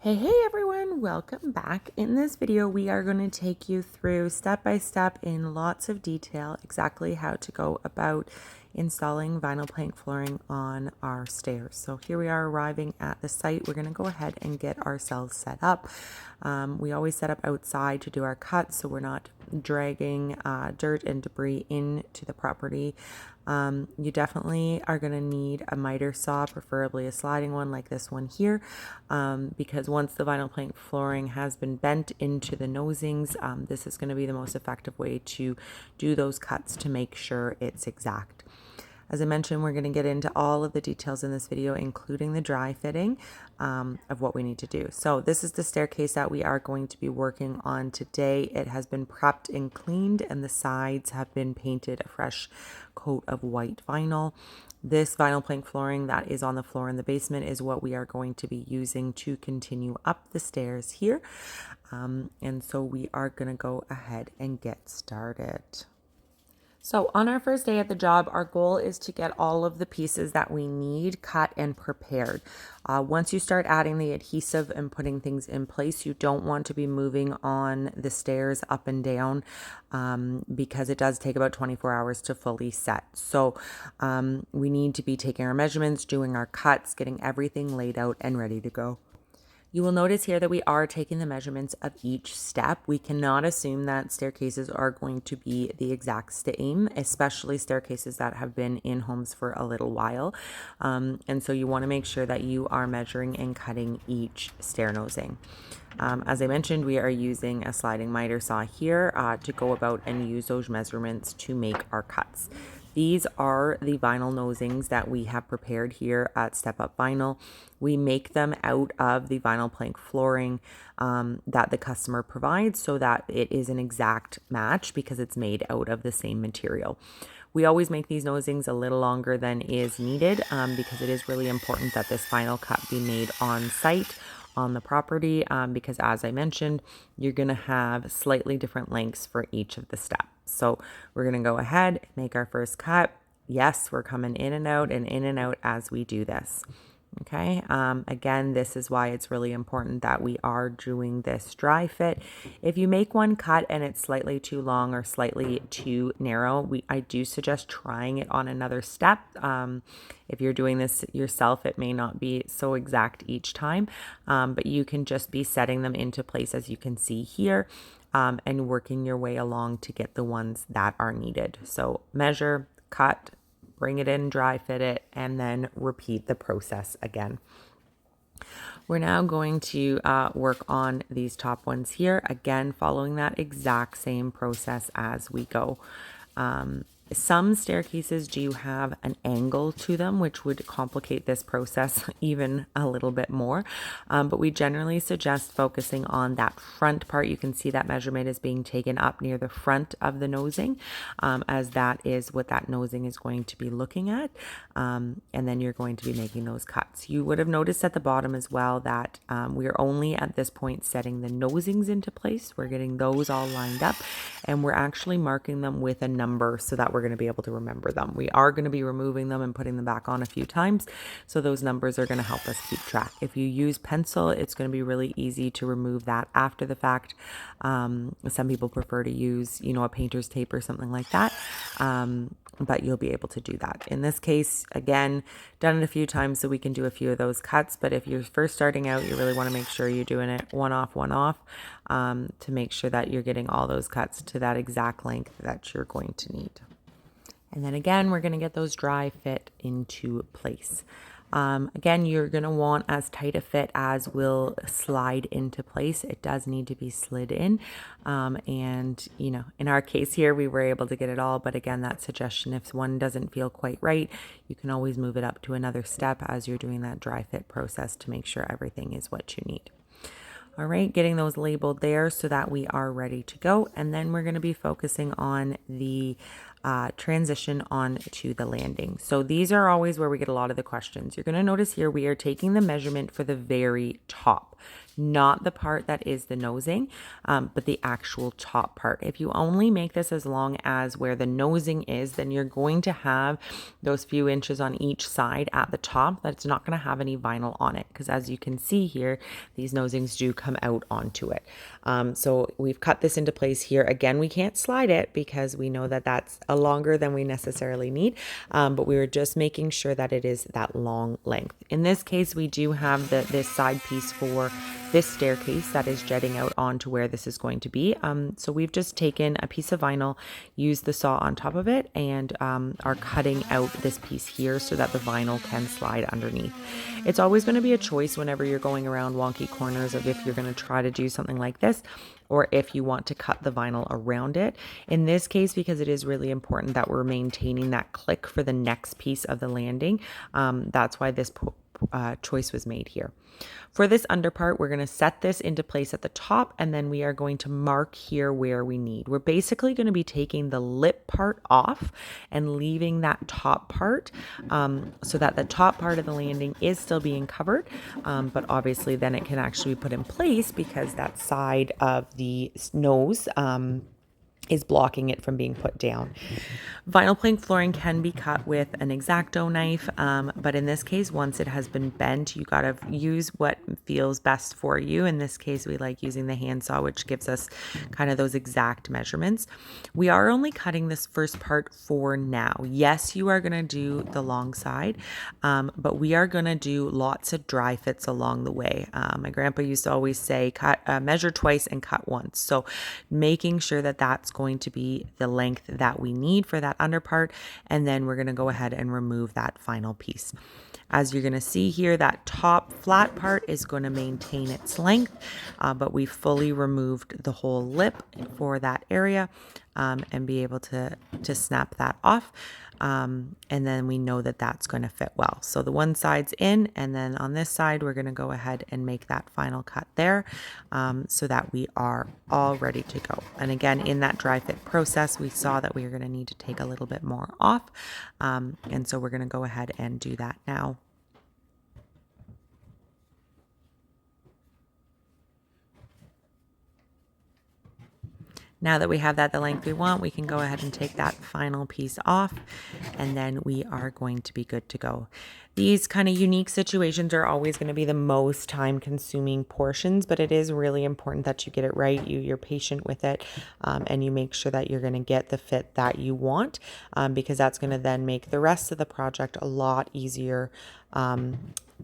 Hey everyone, welcome back. In this video, we are going to take you through step by step in lots of detail exactly how to go about installing vinyl plank flooring on our stairs. So here we are arriving at the site. We're going to go ahead and get ourselves set up. We always set up outside to do our cuts so we're not dragging dirt and debris into the property. You definitely are going to need a miter saw, preferably a sliding one like this one here, because once the vinyl plank flooring has been bent into the nosings, this is going to be the most effective way to do those cuts to make sure it's exact. As I mentioned, we're going to get into all of the details in this video, including the dry fitting of what we need to do. So this is the staircase that we are going to be working on today. It has been prepped and cleaned, and the sides have been painted a fresh coat of white vinyl. This vinyl plank flooring that is on the floor in the basement is what we are going to be using to continue up the stairs here. And so we are going to go ahead and get started. So on our first day at the job, our goal is to get all of the pieces that we need cut and prepared. Once you start adding the adhesive and putting things in place, you don't want to be moving on the stairs up and down because it does take about 24 hours to fully set. So we need to be taking our measurements, doing our cuts, getting everything laid out and ready to go. You will notice here that we are taking the measurements of each step. We cannot assume that staircases are going to be the exact same, especially staircases that have been in homes for a little while. And so you want to make sure that you are measuring and cutting each stair nosing. As I mentioned, we are using a sliding miter saw here to go about and use those measurements to make our cuts. These are the vinyl nosings that we have prepared here at Step Up Vinyl. We make them out of the vinyl plank flooring that the customer provides so that it is an exact match because it's made out of the same material. We always make these nosings a little longer than is needed because it is really important that this final cut be made on site on the property because, as I mentioned, you're going to have slightly different lengths for each of the steps. So we're going to go ahead, make our first cut. Yes, we're coming in and out as we do this. Okay, again, this is why it's really important that we are doing this dry fit. If you make one cut and it's slightly too long or slightly too narrow, I do suggest trying it on another step. If you're doing this yourself, it may not be so exact each time, but you can just be setting them into place as you can see here and working your way along to get the ones that are needed. So measure, cut, bring it in, dry fit it, and then repeat the process again. We're now going to work on these top ones here, again, following that exact same process as we go. Some staircases do have an angle to them, which would complicate this process even a little bit more. But we generally suggest focusing on that front part. You can see that measurement is being taken up near the front of the nosing, as that is what that nosing is going to be looking at. And then you're going to be making those cuts. You would have noticed at the bottom as well that we're only at this point setting the nosings into place. We're getting those all lined up, and we're actually marking them with a number so that we're going to be able to remember them. We are going to be removing them and putting them back on a few times, so those numbers are going to help us keep track. If you use pencil, it's going to be really easy to remove that after the fact. Some people prefer to use, a painter's tape or something like that, but you'll be able to do that. In this case, again, done it a few times so we can do a few of those cuts, but if you're first starting out, you really want to make sure you're doing it one off, to make sure that you're getting all those cuts to that exact length that you're going to need. And then again, we're going to get those dry fit into place. Again, you're going to want as tight a fit as will slide into place. It does need to be slid in. And, in our case here, we were able to get it all. But again, that suggestion, if one doesn't feel quite right, you can always move it up to another step as you're doing that dry fit process to make sure everything is what you need. All right, getting those labeled there so that we are ready to go. And then we're going to be focusing on the transition on to the landing. So these are always where we get a lot of the questions. You're going to notice here we are taking the measurement for the very top, not the part that is the nosing, but the actual top part. If you only make this as long as where the nosing is, then you're going to have those few inches on each side at the top that's not going to have any vinyl on it, because as you can see here, these nosings do come out onto it. So we've cut this into place here. Again, we can't slide it because we know that that's a longer than we necessarily need, but we were just making sure that it is that long length. In this case, we do have this side piece for this staircase that is jetting out onto where this is going to be. So we've just taken a piece of vinyl, used the saw on top of it, and are cutting out this piece here so that the vinyl can slide underneath. It's always going to be a choice whenever you're going around wonky corners of if you're going to try to do something like this or if you want to cut the vinyl around it. In this case, because it is really important that we're maintaining that click for the next piece of the landing, that's why this choice was made here. For this under part, we're going to set this into place at the top, and then we are going to mark here where we need. We're basically going to be taking the lip part off and leaving that top part, so that the top part of the landing is still being covered, but obviously then it can actually be put in place because that side of the nose is blocking it from being put down. Vinyl plank flooring can be cut with an X-Acto knife, but in this case, once it has been bent, you gotta use what feels best for you. In this case, we like using the handsaw, which gives us kind of those exact measurements. We are only cutting this first part for now. Yes, you are gonna do the long side, but we are gonna do lots of dry fits along the way. My grandpa used to always say, measure twice and cut once. So making sure that that's going to be the length that we need for that under part, and then we're going to go ahead and remove that final piece. As you're going to see here, that top flat part is going to maintain its length, but we fully removed the whole lip for that area, and be able to snap that off. And then we know that that's going to fit well. So the one side's in, and then on this side, we're going to go ahead and make that final cut there, so that we are all ready to go. And again, in that dry fit process, we saw that we are going to need to take a little bit more off. And so we're going to go ahead and do that now. Now that we have that the length we want, we can go ahead and take that final piece off, and then we are going to be good to go. These kind of unique situations are always going to be the most time consuming portions, but it is really important that you get it right. You're patient with it, and you make sure that you're going to get the fit that you want, because that's going to then make the rest of the project a lot easier.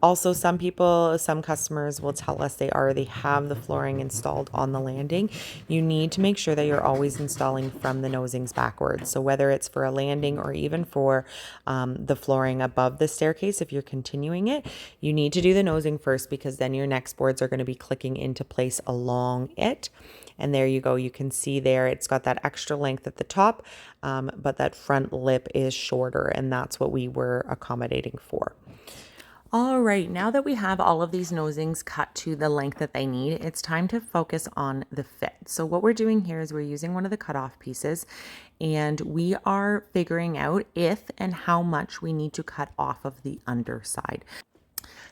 Also, some customers will tell us they already have the flooring installed on the landing. You need to make sure that you're always installing from the nosings backwards. So whether it's for a landing or even for the flooring above the staircase, if you're continuing it, you need to do the nosing first, because then your next boards are going to be clicking into place along it. And there you go. You can see there it's got that extra length at the top, but that front lip is shorter, and that's what we were accommodating for. All right, now that we have all of these nosings cut to the length that they need, it's time to focus on the fit. So what we're doing here is we're using one of the cutoff pieces, and we are figuring out if and how much we need to cut off of the underside.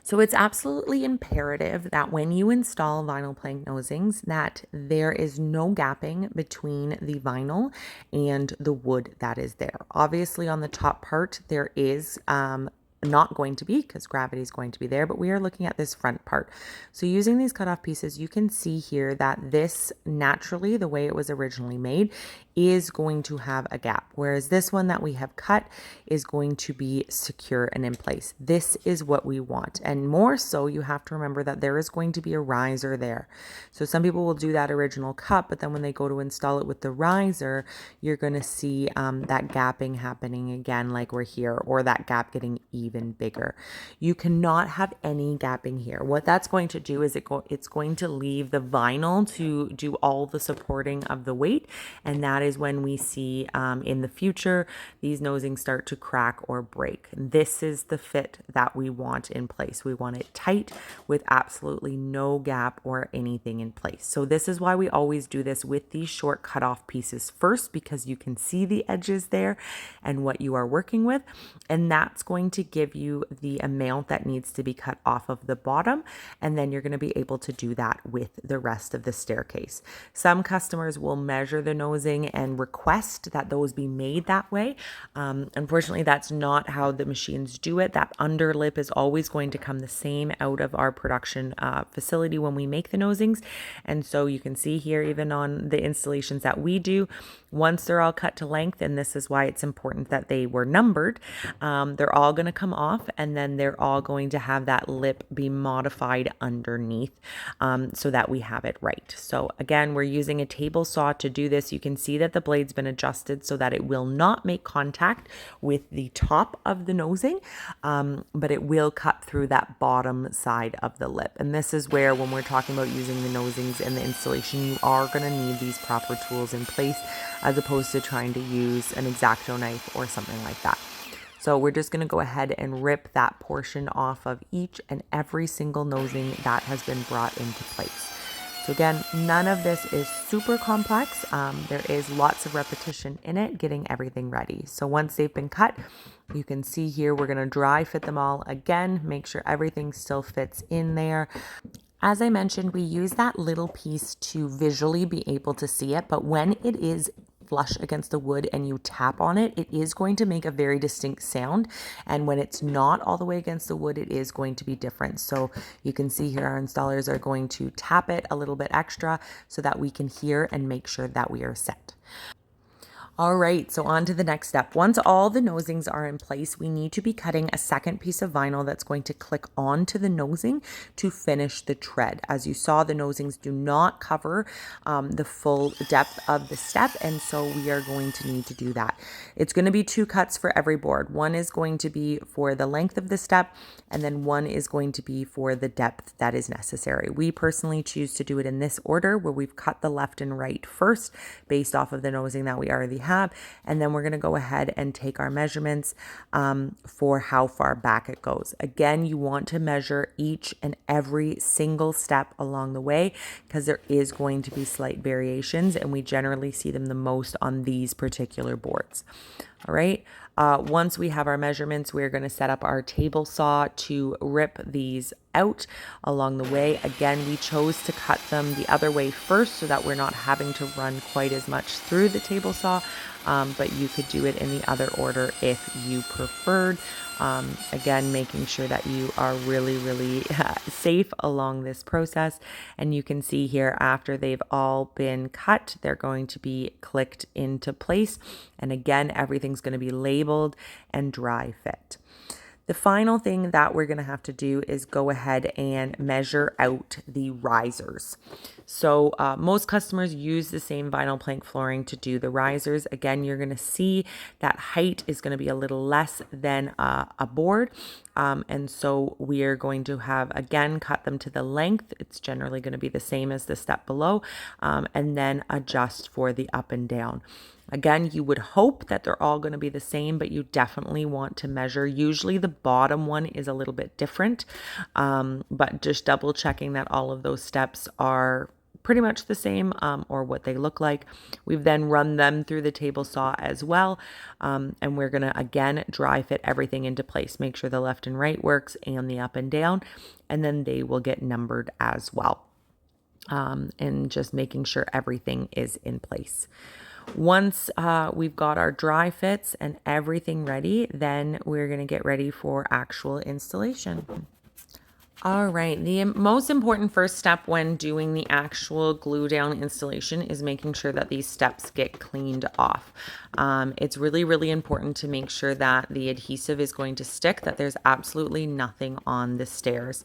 So it's absolutely imperative that when you install vinyl plank nosings, that there is no gapping between the vinyl and the wood that is there. Obviously on the top part, there is not going to be, because gravity is going to be there, but we are looking at this front part. So using these cutoff pieces, you can see here that this naturally, the way it was originally made, is going to have a gap, whereas this one that we have cut is going to be secure and in place. This is what we want. And more so, you have to remember that there is going to be a riser there. So some people will do that original cut, but then when they go to install it with the riser, you're going to see that gapping happening again, like we're here, or that gap getting even bigger. You cannot have any gapping here. What that's going to do is it's going to leave the vinyl to do all the supporting of the weight, and that is when we see in the future these nosings start to crack or break. This is the fit that we want in place. We want it tight with absolutely no gap or anything in place. So this is why we always do this with these short cutoff pieces first, because you can see the edges there and what you are working with, and that's going to give you the amount that needs to be cut off of the bottom, and then you're going to be able to do that with the rest of the staircase. Some customers will measure the nosing and request that those be made that way. Unfortunately, that's not how the machines do it. That under lip is always going to come the same out of our production facility when we make the nosings. And so you can see here, even on the installations that we do, once they're all cut to length, and this is why it's important that they were numbered, they're all going to come off, and then they're all going to have that lip be modified underneath so that we have it right. So again, we're using a table saw to do this. You can see that the blade's been adjusted so that it will not make contact with the top of the nosing, but it will cut through that bottom side of the lip. And this is where, when we're talking about using the nosings and the installation, you are going to need these proper tools in place, as opposed to trying to use an X-Acto knife or something like that. So we're just going to go ahead and rip that portion off of each and every single nosing that has been brought into place. So again, none of this is super complex. There is lots of repetition in it, getting everything ready. So once they've been cut, you can see here, we're going to dry fit them all again, make sure everything still fits in there. As I mentioned, we use that little piece to visually be able to see it, but when it is flush against the wood and you tap on it, it is going to make a very distinct sound. And when it's not all the way against the wood, it is going to be different. So you can see here, our installers are going to tap it a little bit extra so that we can hear and make sure that we are set. All right, so on to the next step. Once all the nosings are in place, we need to be cutting a second piece of vinyl that's going to click onto the nosing to finish the tread. As you saw, the nosings do not cover the full depth of the step, and so we are going to need to do that. It's going to be 2 cuts for every board. One is going to be for the length of the step, and then one is going to be for the depth that is necessary. We personally choose to do it in this order, where we've cut the left and right first based off of the nosing that we already have, and then we're going to go ahead and take our measurements for how far back it goes. Again, you want to measure each and every single step along the way, because there is going to be slight variations, and we generally see them the most on these particular boards. All right. Once we have our measurements, we're going to set up our table saw to rip these out along the way. Again, we chose to cut them the other way first so that we're not having to run quite as much through the table saw, but you could do it in the other order if you preferred. Again, making sure that you are really safe along this process. And you can see here, after they've all been cut, they're going to be clicked into place. And again, everything's going to be labeled and dry fit. The final thing that we're going to have to do is go ahead and measure out the risers. So most customers use the same vinyl plank flooring to do the risers. Again, you're going to see that height is going to be a little less than a board. And so we are going to have, again, cut them to the length. It's generally going to be the same as the step below, and then adjust for the up and down. Again, you would hope that they're all going to be the same, but you definitely want to measure. Usually the bottom one is a little bit different, but just double checking that all of those steps are pretty much the same, or what they look like. We've then run them through the table saw as well, and we're going to, again, dry fit everything into place. Make sure the left and right works and the up and down, and then they will get numbered as well. And just making sure everything is in place. Once we've got our dry fits and everything ready, then we're going to get ready for actual installation. All right, the most important first step when doing the actual glue down installation is making sure that these steps get cleaned off. It's really important to make sure that the adhesive is going to stick, that there's absolutely nothing on the stairs.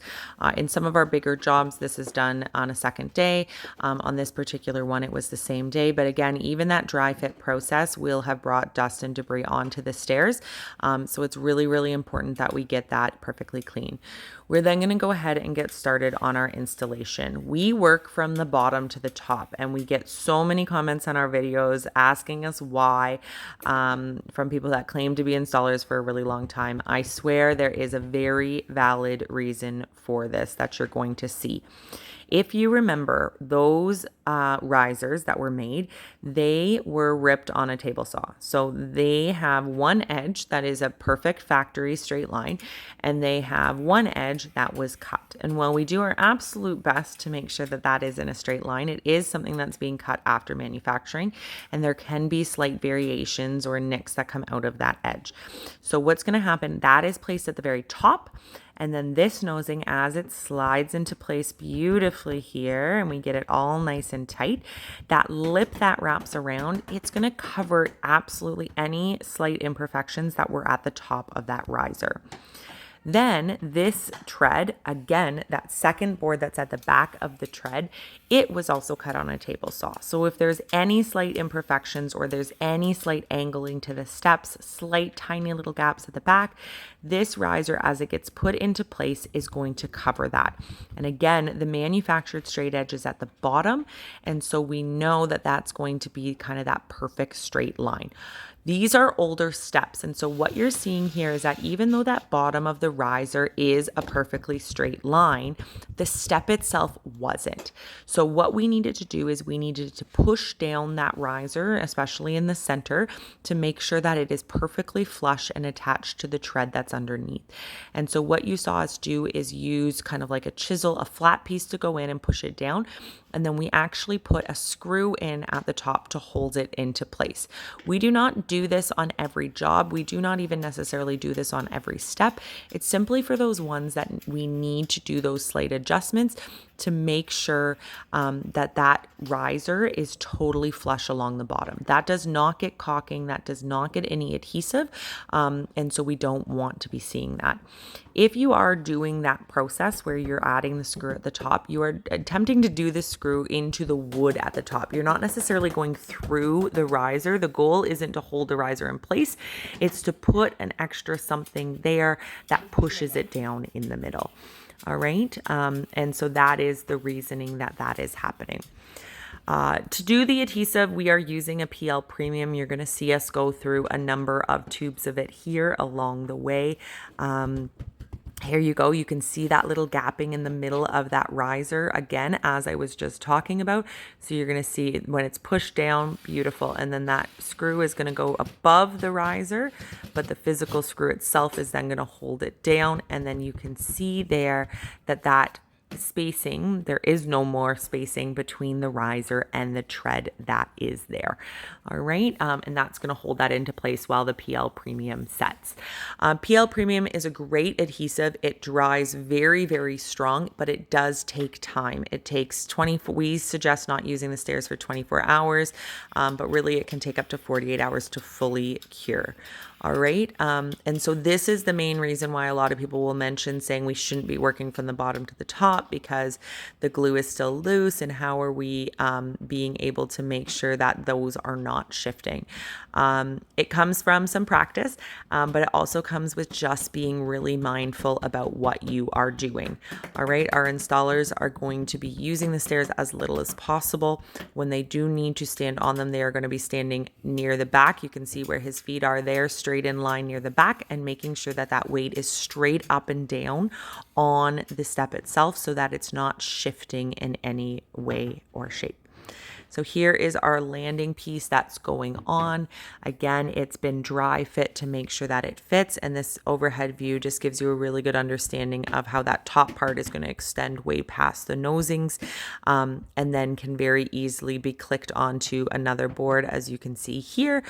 In some of our bigger jobs, this is done on a second day. On this particular one, it was the same day. But again, even that dry fit process will have brought dust and debris onto the stairs. So it's really important that we get that perfectly clean. We're then going to go ahead and get started on our installation. We work from the bottom to the top, and we get so many comments on our videos asking us why, from people that claim to be installers for a really long time. I swear there is a very valid reason for this that you're going to see. If you remember, those risers that were made, they were ripped on a table saw. So they have one edge that is a perfect factory straight line, and they have one edge that was cut. And while we do our absolute best to make sure that that is in a straight line, it is something that's being cut after manufacturing, and there can be slight variations or nicks that come out of that edge. So what's going to happen, that is placed at the very top. And then this nosing, as it slides into place beautifully here, and we get it all nice and tight, that lip that wraps around, it's going to cover absolutely any slight imperfections that were at the top of that riser. Then this tread, again, that second board that's at the back of the tread, it was also cut on a table saw. So if there's any slight imperfections or there's any slight angling to the steps, slight tiny little gaps at the back, this riser, as it gets put into place, is going to cover that. And again, the manufactured straight edge is at the bottom, and so we know that that's going to be kind of that perfect straight line. These are older steps, and so what you're seeing here is that even though that bottom of the riser is a perfectly straight line, the step itself wasn't. So what we needed to do is we needed to push down that riser, especially in the center, to make sure that it is perfectly flush and attached to the tread that's underneath. And so what you saw us do is use kind of like a chisel, a flat piece to go in and push it down. And then we actually put a screw in at the top to hold it into place. We do not do this on every job. We do not even necessarily do this on every step. It's simply for those ones that we need to do those slight adjustments to make sure that riser is totally flush along the bottom. That does not get caulking, that does not get any adhesive, and so we don't want to be seeing that. If you are doing that process where you're adding the screw at the top, you are attempting to do the screw into the wood at the top. You're not necessarily going through the riser. The goal isn't to hold the riser in place. It's to put an extra something there that pushes it down in the middle. All right. And so that is the reasoning that that is happening. To do the adhesive, we are using a PL Premium. You're going to see us go through a number of tubes of it here along the way. Here you go. You can see that little gapping in the middle of that riser again, as I was just talking about. So you're going to see when it's pushed down, beautiful. And then that screw is going to go above the riser, but the physical screw itself is then going to hold it down. And then you can see there that spacing, there is no more spacing between the riser and the tread that is there. All right. And that's going to hold that into place while the PL Premium sets. PL Premium is a great adhesive. It dries very, very strong, but it does take time. It takes 24, we suggest not using the Stairs for 24 hours, but really it can take up to 48 hours to fully cure. All right. And so this is the main reason why a lot of people will mention saying we shouldn't be working from the bottom to the top because the glue is still loose, and how are we being able to make sure that those are not shifting. It comes from some practice, but it also comes with just being really mindful about what you are doing. All right. Our installers are going to be using the Stairs as little as possible. When they do need to stand on them, they are going to be standing near the back. You can see where his feet are there, straight in line near the back, and making sure that that weight is straight up and down on the step itself so that it's not shifting in any way or shape. So here is our landing piece that's going on. Again, it's been dry fit to make sure that it fits, and this overhead view just gives you a really good understanding of how that top part is going to extend way past the nosings, and then can very easily be clicked onto another board, as you can see here,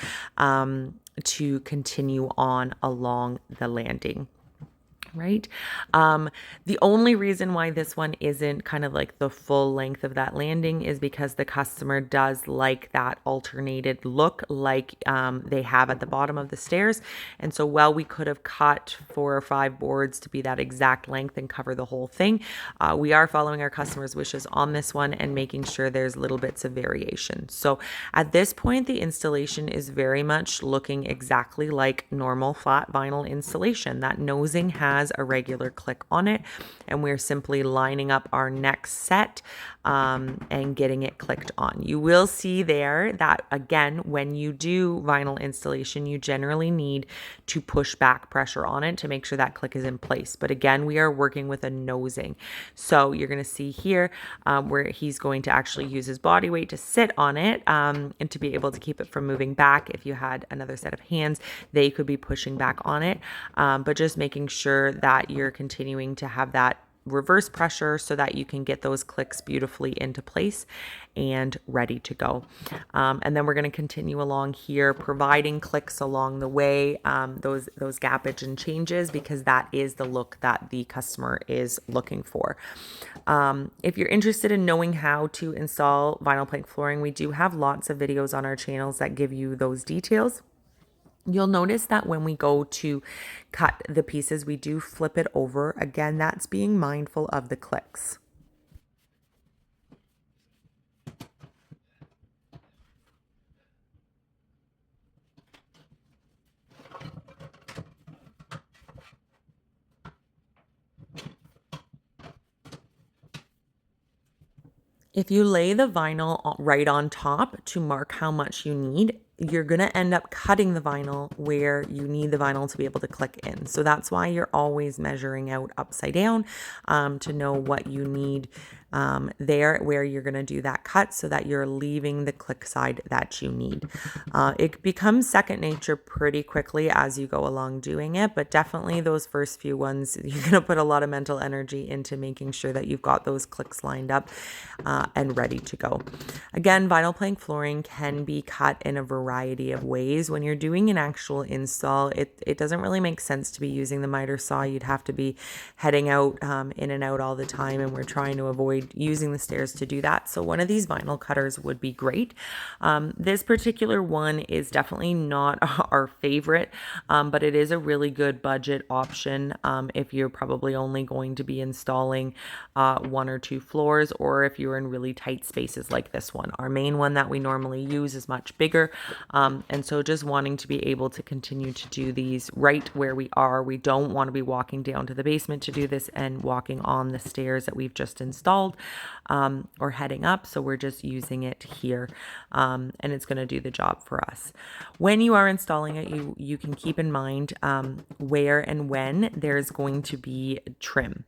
to continue on along the landing. Right. The only reason why this one isn't kind of like the full length of that landing is because the customer does like that alternated look like they have at the bottom of the Stairs. And so while we could have cut 4 or 5 boards to be that exact length and cover the whole thing, we are following our customer's wishes on this one and making sure there's little bits of variation. So at this point, the installation is very much looking exactly like normal flat vinyl installation. That nosing has has a regular click on it, and we're simply lining up our next set and getting it clicked on. You will see there that, again, when you do vinyl installation, you generally need to push back pressure on it to make sure that click is in place. But again, we are working with a nosing. So you're going to see here where he's going to actually use his body weight to sit on it and to be able to keep it from moving back. If you had another set of hands, they could be pushing back on it, but just making sure that you're continuing to have that reverse pressure so that you can get those clicks beautifully into place and ready to go. And then we're going to continue along here, providing clicks along the way, those gappage and changes, because that is the look that the customer is looking for. If you're interested in knowing how to install vinyl plank flooring, we do have lots of videos on our channels that give you those details. You'll notice that when we go to cut the pieces, we do flip it over. Again, that's being mindful of the clicks. If you lay the vinyl right on top to mark how much you need, you're going to end up cutting the vinyl where you need the vinyl to be able to click in. So that's why you're always measuring out upside down to know what you need there where you're going to do that cut so that you're leaving the click side that you need. It becomes second nature pretty quickly as you go along doing it, but definitely those first few ones, you're going to put a lot of mental energy into making sure that you've got those clicks lined up and ready to go. Again, vinyl plank flooring can be cut in a variety of ways. When you're doing an actual install, it doesn't really make sense to be using the miter saw. You'd have to be heading out in and out all the time, and we're trying to avoid using the stairs to do that. So one of these vinyl cutters would be great. This particular one is definitely not our favorite, but it is a really good budget option if you're probably only going to be installing 1 or 2 floors, or if you're in really tight spaces like this one. Our main one that we normally use is much bigger, and so just wanting to be able to continue to do these right where we are. We don't want to be walking down to the basement to do this and walking on the stairs that we've just installed or heading up. So we're just using it here, and it's going to do the job for us. When you are installing it, you can keep in mind where and when there's going to be trim.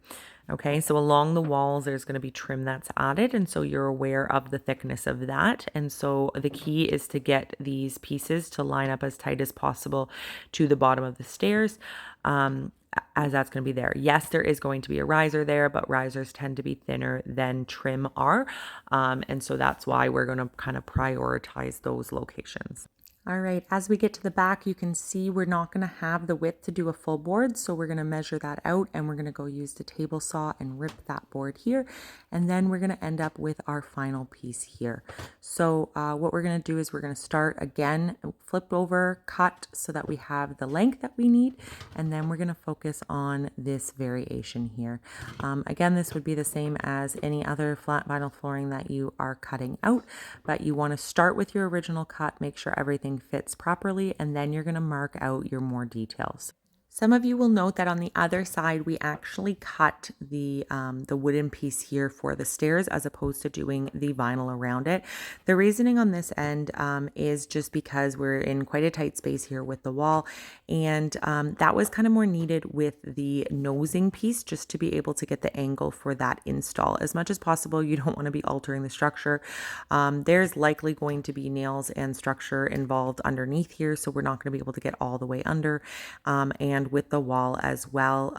Okay, so along the walls, there's going to be trim that's added, and so you're aware of the thickness of that. And so the key is to get these pieces to line up as tight as possible to the bottom of the stairs, as that's going to be there. Yes, there is going to be a riser there, but risers tend to be thinner than trim are. And so that's why we're going to kind of prioritize those locations. All right, as we get to the back, you can see we're not going to have the width to do a full board, so we're going to measure that out, and we're going to go use the table saw and rip that board here, and then we're going to end up with our final piece here. So what we're going to do is we're going to start again, flip over, cut so that we have the length that we need, and then we're going to focus on this variation here. Again, this would be the same as any other flat vinyl flooring that you are cutting out, but you want to start with your original cut, make sure everything fits properly, and then you're going to mark out your more details. Some of you will note that on the other side, we actually cut the wooden piece here for the stairs as opposed to doing the vinyl around it. The reasoning on this end is just because we're in quite a tight space here with the wall, and that was kind of more needed with the nosing piece, just to be able to get the angle for that install. As much as possible, you don't want to be altering the structure. There's likely going to be nails and structure involved underneath here, so we're not going to be able to get all the way under, and with the wall as well,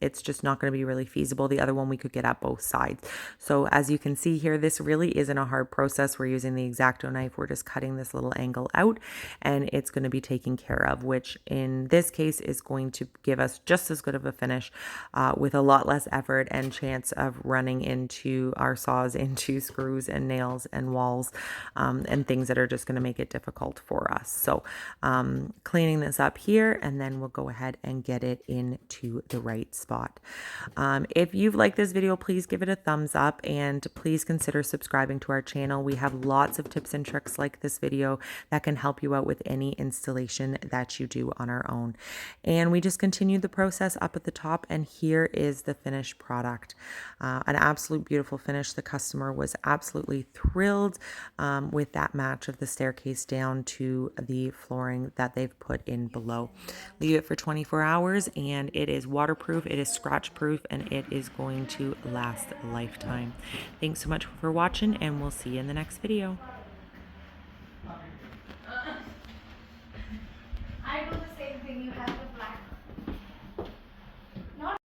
it's just not going to be really feasible. The other one we could get at both sides. So as you can see here, this really isn't a hard process. We're using the X-Acto knife. We're just cutting this little angle out, and it's going to be taken care of, which in this case is going to give us just as good of a finish with a lot less effort and chance of running into our saws into screws and nails and walls and things that are just going to make it difficult for us. So cleaning this up here, and then we'll go ahead and and get it into the right spot. If you've liked this video, please give it a thumbs up and please consider subscribing to our channel. We have lots of tips and tricks like this video that can help you out with any installation that you do on our own. And we just continued the process up at the top, and here is the finished product. An absolute beautiful finish. The customer was absolutely thrilled with that match of the staircase down to the flooring that they've put in below. Leave it for 24 hours and it is waterproof, it is scratch proof, and it is going to last a lifetime. Thanks so much for watching, and we'll see you in the next video.